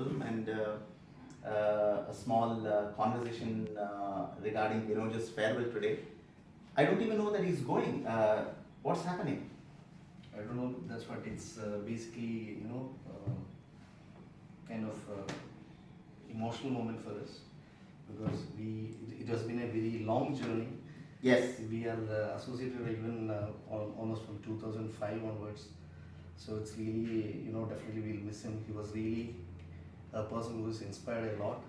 film and a small conversation regarding Binoj's farewell today. I don't even know that he's going. What's happening? I don't know. That's what it's basically, kind of emotional moment for us because it has been a very long journey. Yes. We are associated even almost from 2005 onwards. So it's really, definitely we'll miss him. He was really a person who has inspired a lot.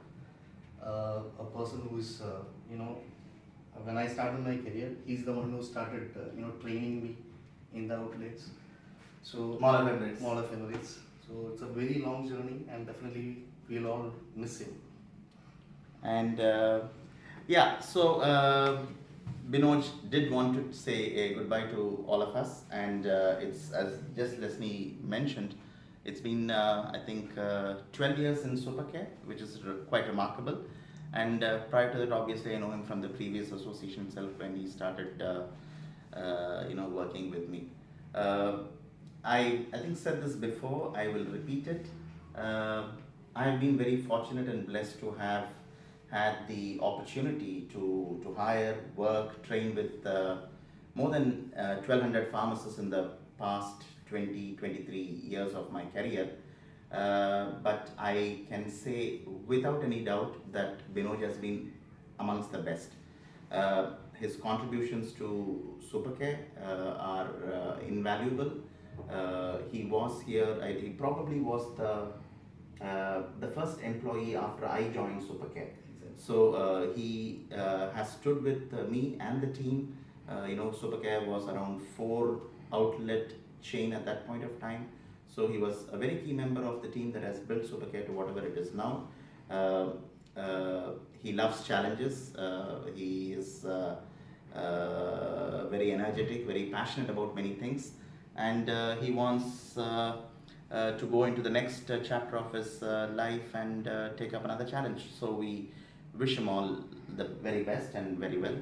A person who is, when I started my career, he's the one who started, training me in the outlets. So Mall of Emirates. Mall of Emirates. So it's a very long journey, and definitely we'll all miss him. And Binoj did want to say a goodbye to all of us, and it's as just Leslie mentioned, it's been I think 12 years in Supercare, which is quite remarkable. And prior to that, obviously, I know him from the previous association itself when he started, working with me. I think said this before. I will repeat it. I have been very fortunate and blessed to have had the opportunity to hire, work, train with more than 1,200 pharmacists in the past 23 years of my career. But I can say without any doubt that Binoj has been amongst the best. His contributions to Supercare are invaluable. He was here. He probably was the first employee after I joined Supercare. So he has stood with me and the team. Supercare was around 4 outlet chain at that point of time. So he was a very key member of the team that has built Supercare to whatever it is now. He loves challenges. He is very energetic, very passionate about many things, and he wants to go into the next chapter of his life and take up another challenge. So we wish him all the very best and very well.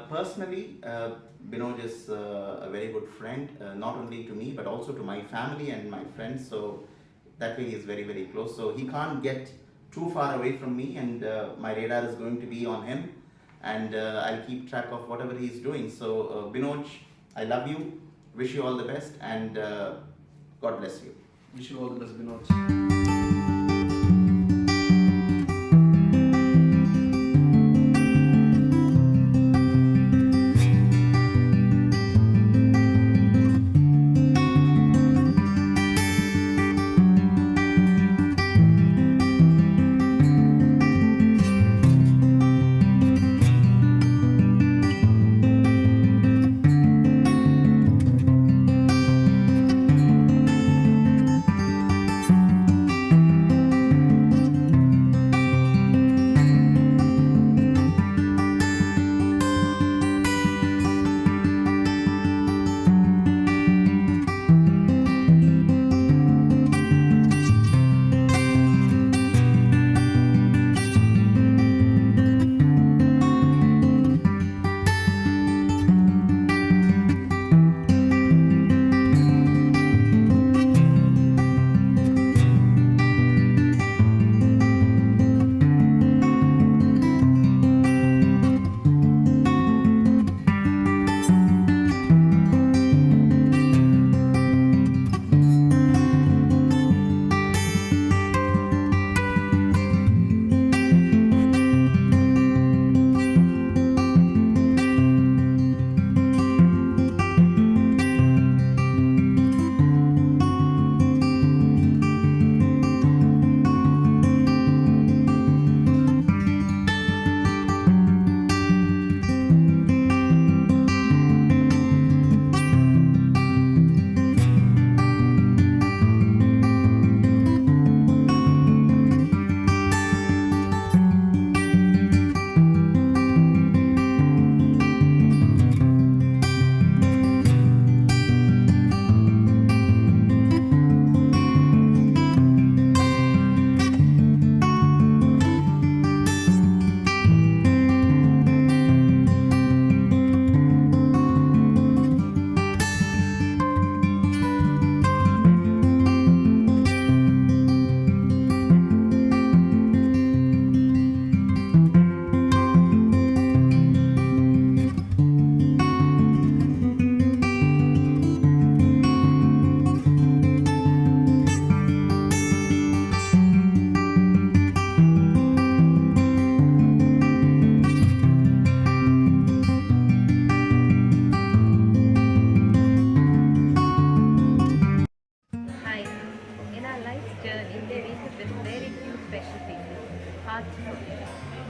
Personally, Binoj is a very good friend, not only to me but also to my family and my friends. So that way he is very, very close. So he can't get too far away from me, and my radar is going to be on him, and I'll keep track of whatever he's doing. So Binoj, I love you, wish you all the best, and God bless you. Wish you all the best, Binoj. heart from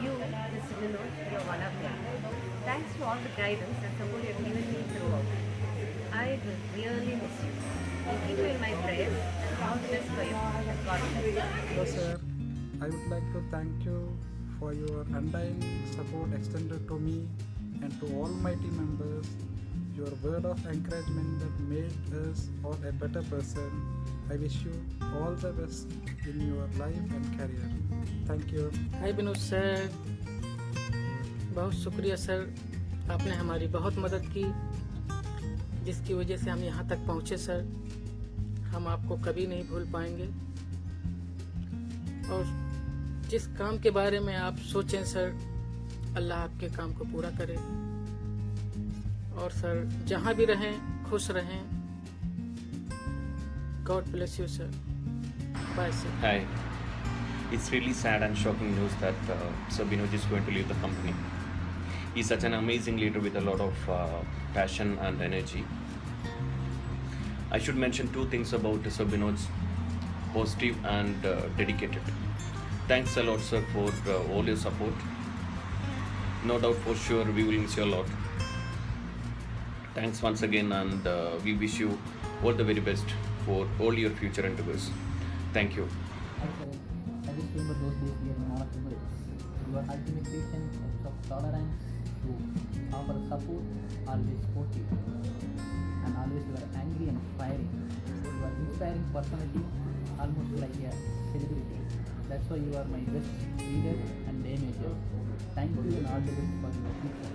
you, Mr. Vinod, you're one of them. Thanks to all the guidance and support you've given me throughout. I will really miss you. I'll keep you in my prayers and all the best for you. God bless. Hello sir, I would like to thank you for your undying support extended to me and to all my team members. Your word of encouragement that made us all a better person. I wish you all the best in your life and career. Thank you. Hi Vinod sir, बहुत शुक्रिया sir, आपने हमारी बहुत मदद की जिसकी वजह से हम यहाँ तक पहुँचे सर। हम आपको कभी नहीं भूल पाएंगे और जिस काम के बारे में आप सोचें सर, अल्लाह आपके काम को पूरा करे और सर जहाँ भी रहें खुश रहें। God bless you sir. Bye sir. Hi. It's really sad and shocking news that Sir Binod is going to leave the company. He's such an amazing leader with a lot of passion and energy. I should mention two things about Sir Binod's positive and dedicated. Thanks a lot, sir, for all your support. No doubt for sure we will miss you a lot. Thanks once again, and we wish you all the very best for all your future endeavors. Thank you. Hi sir, I just remember those days we are not memories. Your ultimate patience and of tolerance to offer support, always supportive, and always you are angry and fiery. You are inspiring personality, almost like a celebrity. That's why you are my best leader and day maker. Thank you and all the best for your future.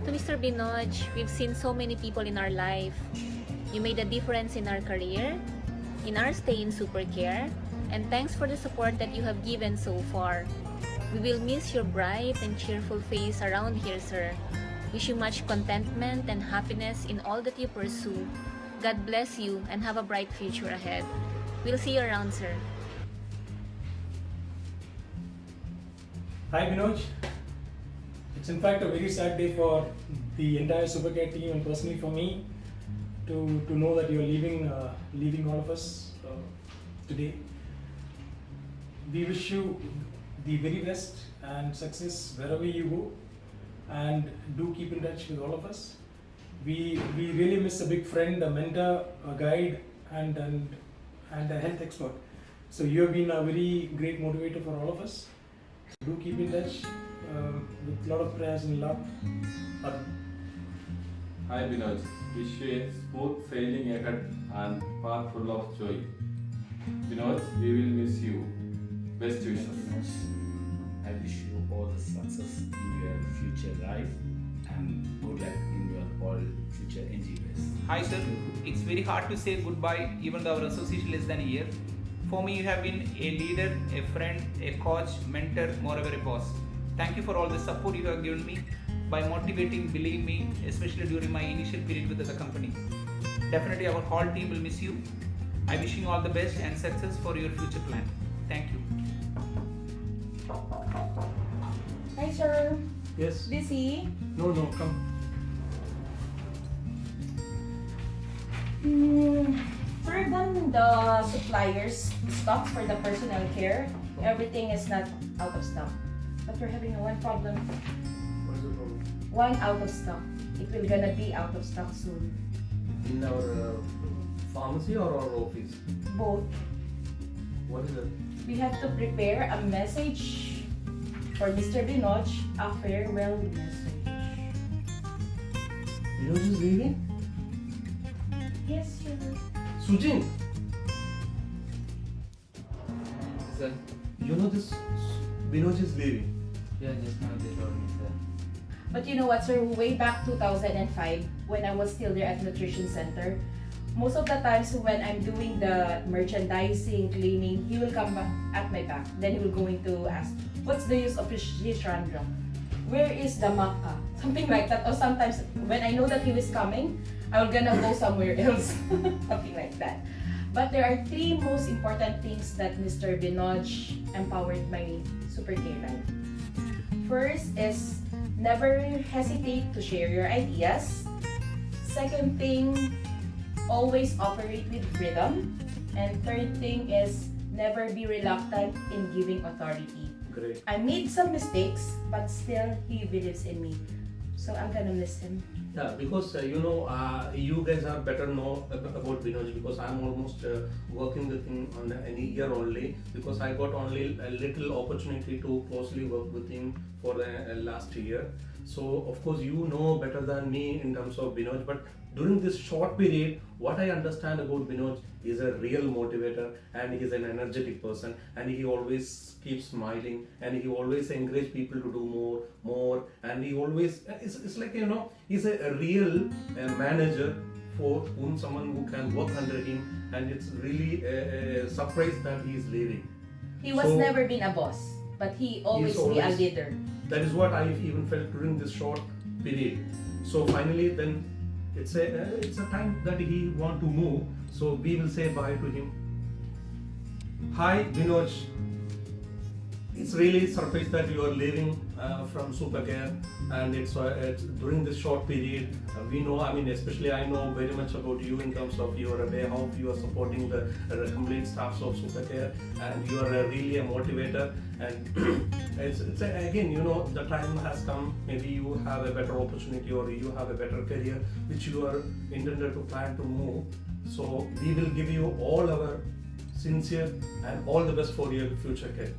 To Mr. Binod, we've seen so many people in our life. You made a difference in our career, in our stay in Supercare, and thanks for the support that you have given so far. We will miss your bright and cheerful face around here, sir. Wish you much contentment and happiness in all that you pursue. God bless you and have a bright future ahead. We'll see you around, sir. Hi Binod. It's in fact a very sad day for the entire Supercare team and personally for me to know that you're leaving all of us today. We wish you the very best and success wherever you go, and do keep in touch with all of us. We really miss a big friend, a mentor, a guide, and a health expert. So you have been a very great motivator for all of us. Do keep in touch with a lot of prayers and love. Hi Binod, wish you a smooth sailing ahead and path full of joy. Binod, we will miss you. Best wishes. I wish you all the success in your future life and good luck in your all future endeavors. Hi sir, it's very hard to say goodbye even though our association less than a year. For me, you have been a leader, a friend, a coach, mentor, moreover a boss. Thank you for all the support you have given me by motivating, believing me, especially during my initial period with the company. Definitely our whole team will miss you. I wish you all the best and success for your future plan. Thank you. Hi sir. Yes. Busy? No, come. Sir, I've done the suppliers stocks for the personal care. Everything is not out of stock. But we're having one problem. What is the problem? One out of stock. It will gonna be out of stock soon. In our pharmacy or our office? Both. What is it? We have to prepare a message for Mr. Binod, a farewell message. Binod is leaving? Yes, sir. Sujin! Sir, You know this Binod is leaving. yeah, just now they told me sir. But you know what, sir? Way back 2005, when I was still there at Nutrition Center, most of the times when I'm doing the merchandising, cleaning, he will come at my back. Then he will going to ask, what's the use of this Chandra? Where is the maca? Something like that. Or sometimes when I know that he was coming, I will gonna go somewhere else. Something like that. But there are three most important things that Mr. Binod empowered my Supercare life. First is never hesitate to share your ideas. Second thing, always operate with freedom. And third thing is Never be reluctant in giving authority. Great. I made some mistakes, but still he believes in me. So I'm gonna miss him. Yeah, because you guys are better know about Binoj, because I'm almost working with him on a year only, because I got only a little opportunity to closely work with him for the last year. So of course you know better than me in terms of Binoj, but during this short period, what I understand about Binoj is a real motivator, and he is an energetic person, and he always keeps smiling, and he always encourages people to do more, and he always, it's like, he's a real manager for whom someone who can work under him, and it's really a surprise that he is leaving. He was never been a boss, but he always be a leader. That is what I even felt during this short period. So finally, then it's a time that he want to move. So we will say bye to him. Hi, Binoj. It's really surprised that you are leaving from Supercare, and it's during this short period. We know, especially I know very much about you in terms of your way how you are supporting the complete staffs of Supercare, and you are really a motivator. And it's again, the time has come. Maybe you have a better opportunity, or you have a better career which you are intended to plan to move. So we will give you all our sincere and all the best for your future career.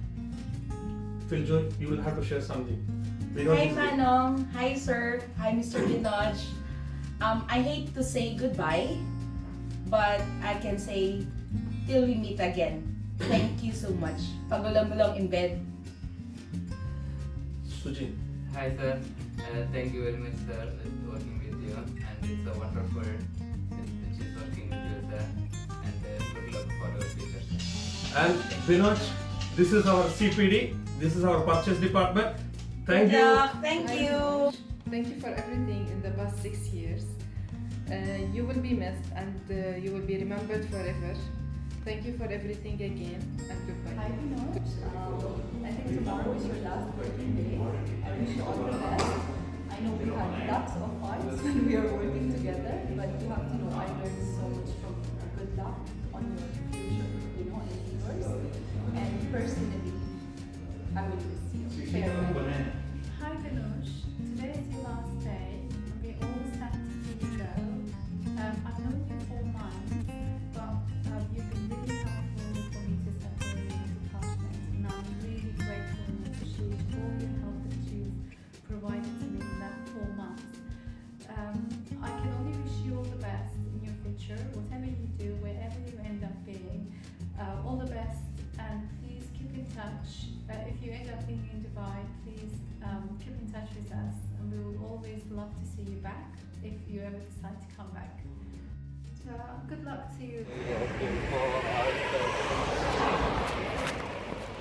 Philjoy, you will have to share something. Hi Manong, hi sir, hi Mr. Binoj. I hate to say goodbye, but I can say till we meet again. Thank you so much. Pagulang-gulang in bed. Sujin. Hi sir, thank you very much sir for working with you, and it's a wonderful which is working with you sir, and good luck for your future sir. And Binoj, this is our CPD, this is our purchase department. Thank you. Thank you. Thank you for everything in the past 6 years. You will be missed, and you will be remembered forever. Thank you for everything again, and goodbye. Hi Binoj, I think tomorrow is your last working day. I wish you all the best. I know we had lots of fights when we are working together, but you have to know I learned so much from you. Good luck on your future, endeavors. And personally, I will miss you. Farewell. Hi Binoj, today is your last day. We're all sad to see you go. I've known you 4 months, but you've been really helpful for me to settle in the department, and I'm really grateful and appreciate all your help that you've provided to me in that 4 months. I can only wish you all the best in your future, whatever you do, wherever you end up being. All the best, and please keep in touch. If you end up being in Dubai, please keep in touch with us, and we will always love to see you back if you ever decide to come back. So, good luck to you.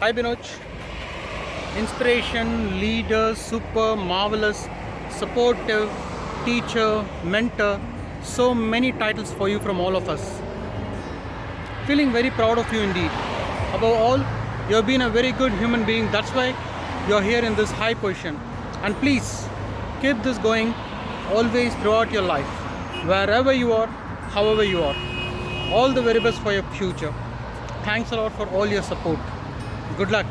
Hi Binoj. Inspiration, leader, super, marvelous, supportive, teacher, mentor, so many titles for you from all of us. Feeling very proud of you indeed. Above all, you have been a very good human being. That's why you're here in this high position. And please, keep this going always throughout your life. Wherever you are, however you are. All the very best for your future. Thanks a lot for all your support. Good luck.